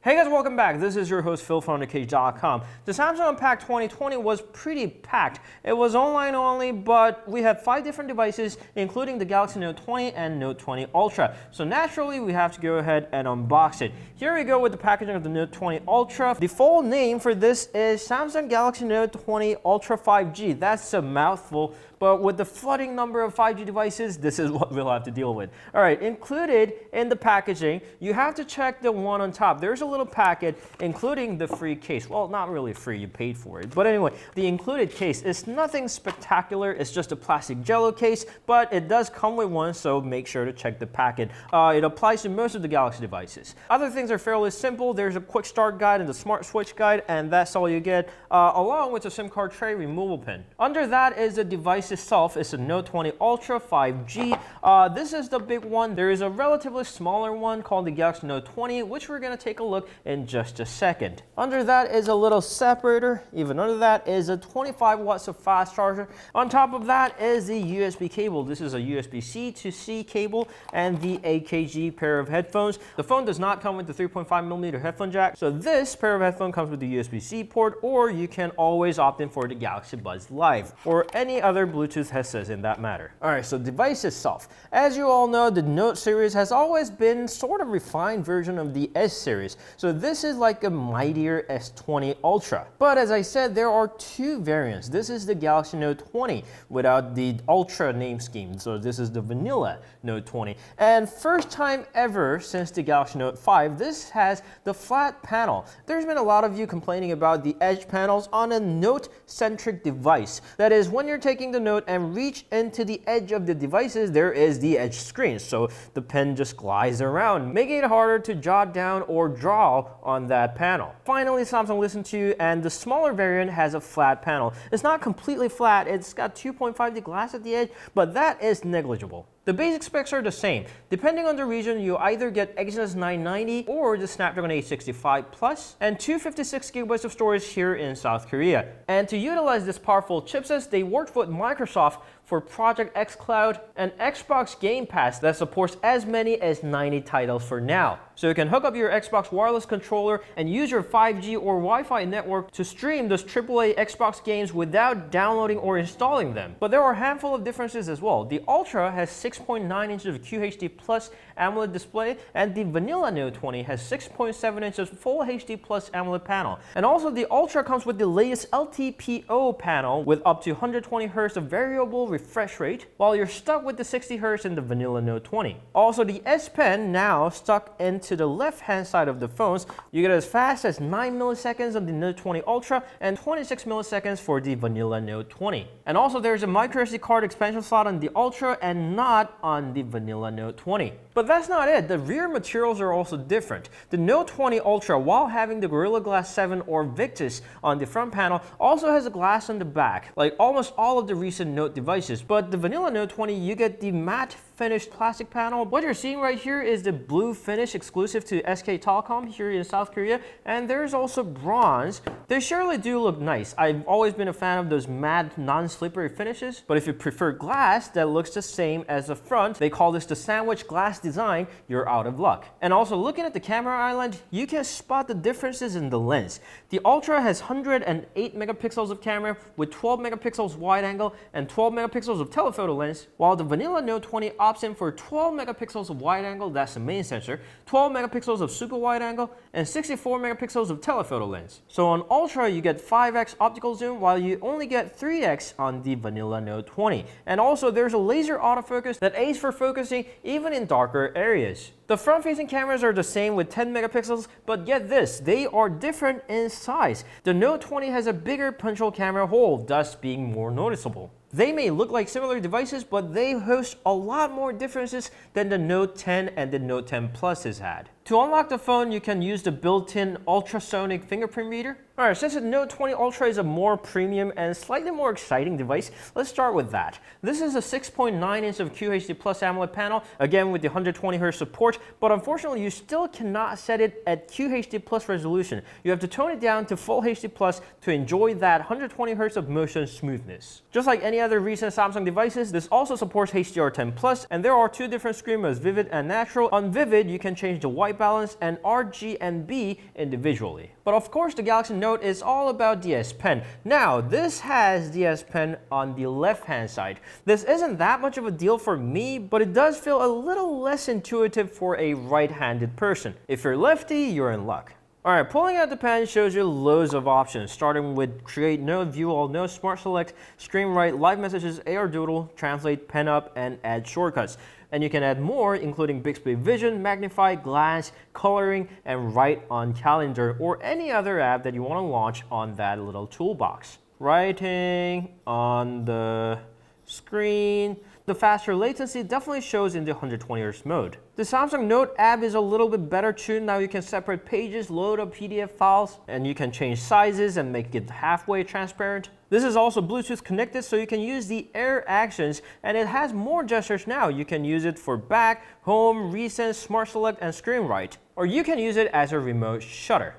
Hey guys, welcome back. This is your host Phil from underKG.com. The Samsung Unpacked 2020 was pretty packed. It was online only, but we had 5 different devices, including the Galaxy Note 20 and Note 20 Ultra. So naturally, we have to go ahead and unbox it. Here we go with the packaging of the Note 20 Ultra. The full name for this is Samsung Galaxy Note 20 Ultra 5G. That's a mouthful, but with the flooding number of 5G devices, this is what we'll have to deal with. All right, included in the packaging, you have to check the one on top. There's a little packet including the free case. Well, not really free, you paid for it. But anyway, the included case is nothing spectacular. It's just a plastic jello case, but it does come with one, so make sure to check the packet. It applies to most of the Galaxy devices. Other things are fairly simple. There's a quick start guide and the smart switch guide, and that's all you get, along with a SIM card tray removal pin. Under that is the device itself. It's a Note 20 Ultra 5G. This is the big one. There is a relatively smaller one called the Galaxy Note 20, which we're going to take a look in just a second. Under that is a little separator. Even under that is a 25 watts of fast charger. On top of that is the USB cable. This is a USB-C to C cable and the 8kg pair of headphones. The phone does not come with the 3.5mm headphone jack, so this pair of headphones comes with the USB-C port, or you can always opt in for the Galaxy Buds Live or any other Bluetooth headsets in that matter. All right, so device itself. As you all know, the Note series has always been sort of refined version of the S series. So this is like a mightier S20 Ultra. But as I said, there are 2 variants. This is the Galaxy Note 20 without the Ultra name scheme. So this is the vanilla Note 20. And first time ever since the Galaxy Note 5, this has the flat panel. There's been a lot of you complaining about the edge panels on a Note-centric device. That is, when you're taking the Note and reach into the edge of the devices, there is the edge screen. So the pen just glides around, making it harder to jot down or draw on that panel. Finally, Samsung listened to you, and the smaller variant has a flat panel. It's not completely flat. It's got 2.5D glass at the edge, but that is negligible. The basic specs are the same. Depending on the region, you either get Exynos 990 or the Snapdragon 865 Plus, and 256GB of storage here in South Korea. And to utilize this powerful chipset, they worked with Microsoft for Project xCloud and Xbox Game Pass that supports as many as 90 titles for now. So you can hook up your Xbox wireless controller and use your 5G or Wi-Fi network to stream those AAA Xbox games without downloading or installing them. But there are a handful of differences as well. The Ultra has 6.9 inches of QHD Plus AMOLED display, and the vanilla Note 20 has 6.7 inches Full HD Plus AMOLED panel. And also the Ultra comes with the latest LTPO panel with up to 120Hz of variable refresh rate, while you're stuck with the 60Hz in the vanilla Note 20. Also, the S Pen now stuck into the left-hand side of the phones. You get as fast as 9 milliseconds on the Note 20 Ultra and 26 milliseconds for the vanilla Note 20. And also there's a microSD card expansion slot on the Ultra and not on the vanilla Note 20. But that's not it. The rear materials are also different. The Note 20 Ultra, while having the Gorilla Glass 7 or Victus on the front panel, also has a glass on the back, like almost all of the recent Note devices. But the vanilla Note 20, you get the matte finished plastic panel. What you're seeing right here is the blue finish exclusive to SK Telecom here in South Korea, and there's also bronze. They surely do look nice. I've always been a fan of those matte, non-slippery finishes, but if you prefer glass that looks the same as the front, they call this the sandwich glass design, you're out of luck. And also looking at the camera island, you can spot the differences in the lens. The Ultra has 108 megapixels of camera with 12 megapixels wide angle and 12 megapixels of telephoto lens, while the vanilla Note 20 opts in for 12 megapixels of wide angle, that's the main sensor, 12 megapixels of super wide angle, and 64 megapixels of telephoto lens. So on Ultra, you get 5x optical zoom, while you only get 3x on the vanilla Note 20. And also there's a laser autofocus that aids for focusing even in darker areas. The front-facing cameras are the same with 10 megapixels, but get this, they are different in size. The Note 20 has a bigger punch-hole camera hole, thus being more noticeable. They may look like similar devices, but they host a lot more differences than the Note 10 and the Note 10 Plus has had. To unlock the phone, you can use the built-in ultrasonic fingerprint reader. Alright, since the Note 20 Ultra is a more premium and slightly more exciting device, let's start with that. This is a 6.9 inch of QHD Plus AMOLED panel, again with the 120Hz support, but unfortunately you still cannot set it at QHD Plus resolution. You have to tone it down to Full HD Plus to enjoy that 120Hz of motion smoothness. Just like any other recent Samsung devices, this also supports HDR10+, and there are 2 different screen modes, Vivid and Natural. On Vivid, you can change the white white balance and RGB individually. But of course, the Galaxy Note is all about the S Pen. Now, this has the S Pen on the left-hand side. This isn't that much of a deal for me, but it does feel a little less intuitive for a right-handed person. If you're lefty, you're in luck. Alright, pulling out the pen shows you loads of options, starting with Create Note, View All Notes, Smart Select, Screen Write, Live Messages, AR Doodle, Translate, Pen Up, and add shortcuts. And you can add more, including Bixby Vision, Magnify, Glance, Coloring, and Write on Calendar, or any other app that you want to launch on that little toolbox. Writing on the screen. The faster latency definitely shows in the 120 Hz mode. The Samsung Note app is a little bit better too. Now you can separate pages, load up PDF files, and you can change sizes and make it halfway transparent. This is also Bluetooth connected, so you can use the Air Actions, and it has more gestures now. You can use it for back, home, recent, Smart Select, and Screen Write. Or you can use it as a remote shutter.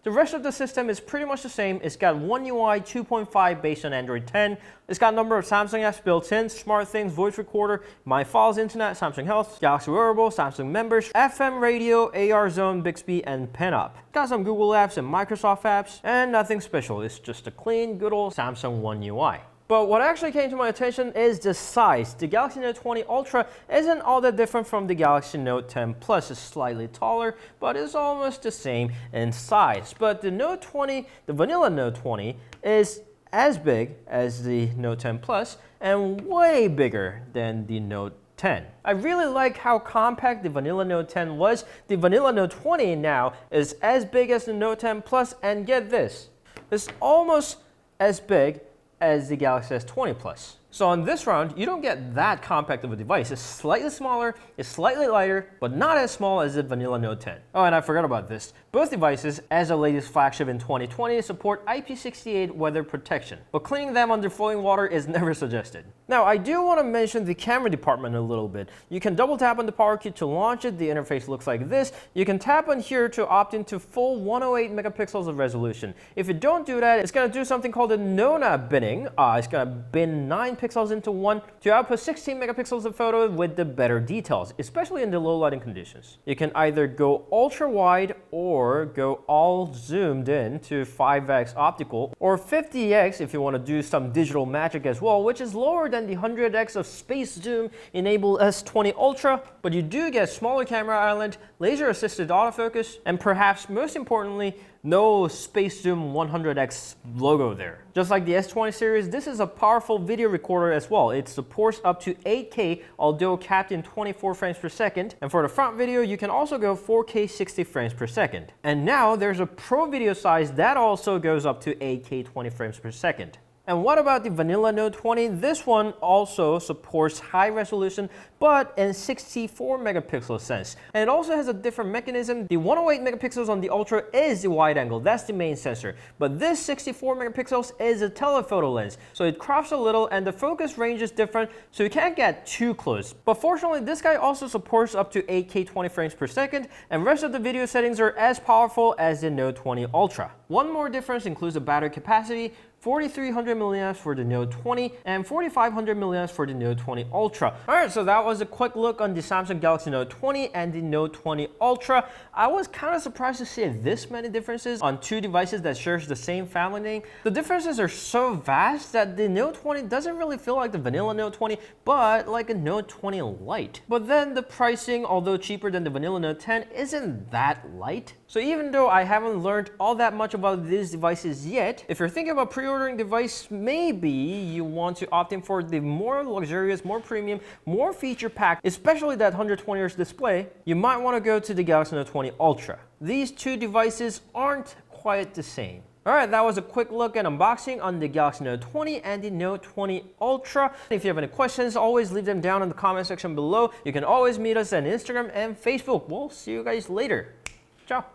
The rest of the system is pretty much the same. It's got One UI 2.5 based on Android 10. It's got a number of Samsung apps built in: SmartThings, Voice Recorder, My Files, Internet, Samsung Health, Galaxy Wearable, Samsung Members, FM Radio, AR Zone, Bixby, and Pen Up. Got some Google apps and Microsoft apps, and nothing special. It's just a clean, good old Samsung One UI. But what actually came to my attention is the size. The Galaxy Note 20 Ultra isn't all that different from the Galaxy Note 10 Plus. It's slightly taller, but it's almost the same in size. But the Note 20, the vanilla Note 20, is as big as the Note 10 Plus and way bigger than the Note 10. I really like how compact the vanilla Note 10 was. The vanilla Note 20 now is as big as the Note 10 Plus, and get this, it's almost as big as the Galaxy S20 Plus. So on this round, you don't get that compact of a device. It's slightly smaller, it's slightly lighter, but not as small as the vanilla Note 10. Oh, and I forgot about this. Both devices, as the latest flagship in 2020, support IP68 weather protection, but cleaning them under flowing water is never suggested. Now, I do want to mention the camera department a little bit. You can double tap on the power key to launch it. The interface looks like this. You can tap on here to opt into full 108 megapixels of resolution. If you don't do that, it's going to do something called a Nona binning. It's going to bin 9 pixels into one to output 16 megapixels of photo with the better details, especially in the low lighting conditions. You can either go ultra wide or go all zoomed in to 5x optical, or 50x if you want to do some digital magic as well, which is lower than the 100x of space zoom enabled S20 Ultra, but you do get smaller camera island, laser assisted autofocus, and perhaps most importantly, no Space Zoom 100x logo there. Just like the S20 series, this is a powerful video recorder as well. It supports up to 8K, although capped in 24 frames per second. And for the front video, you can also go 4K 60 frames per second. And now there's a Pro video size that also goes up to 8K 20 frames per second. And what about the vanilla Note 20? This one also supports high resolution, but in 64 megapixel sense. And it also has a different mechanism. The 108 megapixels on the Ultra is the wide angle, that's the main sensor. But this 64 megapixels is a telephoto lens. So it crops a little and the focus range is different, so you can't get too close. But fortunately, this guy also supports up to 8K 20 frames per second, and rest of the video settings are as powerful as the Note 20 Ultra. One more difference includes the battery capacity. 4300 milliamps for the Note 20 and 4500 milliamps for the Note 20 Ultra. Alright, so that was a quick look on the Samsung Galaxy Note 20 and the Note 20 Ultra. I was kind of surprised to see this many differences on two devices that shares the same family name. The differences are so vast that the Note 20 doesn't really feel like the vanilla Note 20, but like a Note 20 Lite. But then the pricing, although cheaper than the vanilla Note 10, isn't that light. So even though I haven't learned all that much about these devices yet, if you're thinking about pre-ordering device, maybe you want to opt in for the more luxurious, more premium, more feature-packed, especially that 120 Hz display, you might want to go to the Galaxy Note 20 Ultra. These two devices aren't quite the same. Alright, that was a quick look and unboxing on the Galaxy Note 20 and the Note 20 Ultra. If you have any questions, always leave them down in the comment section below. You can always meet us on Instagram and Facebook. We'll see you guys later. Ciao!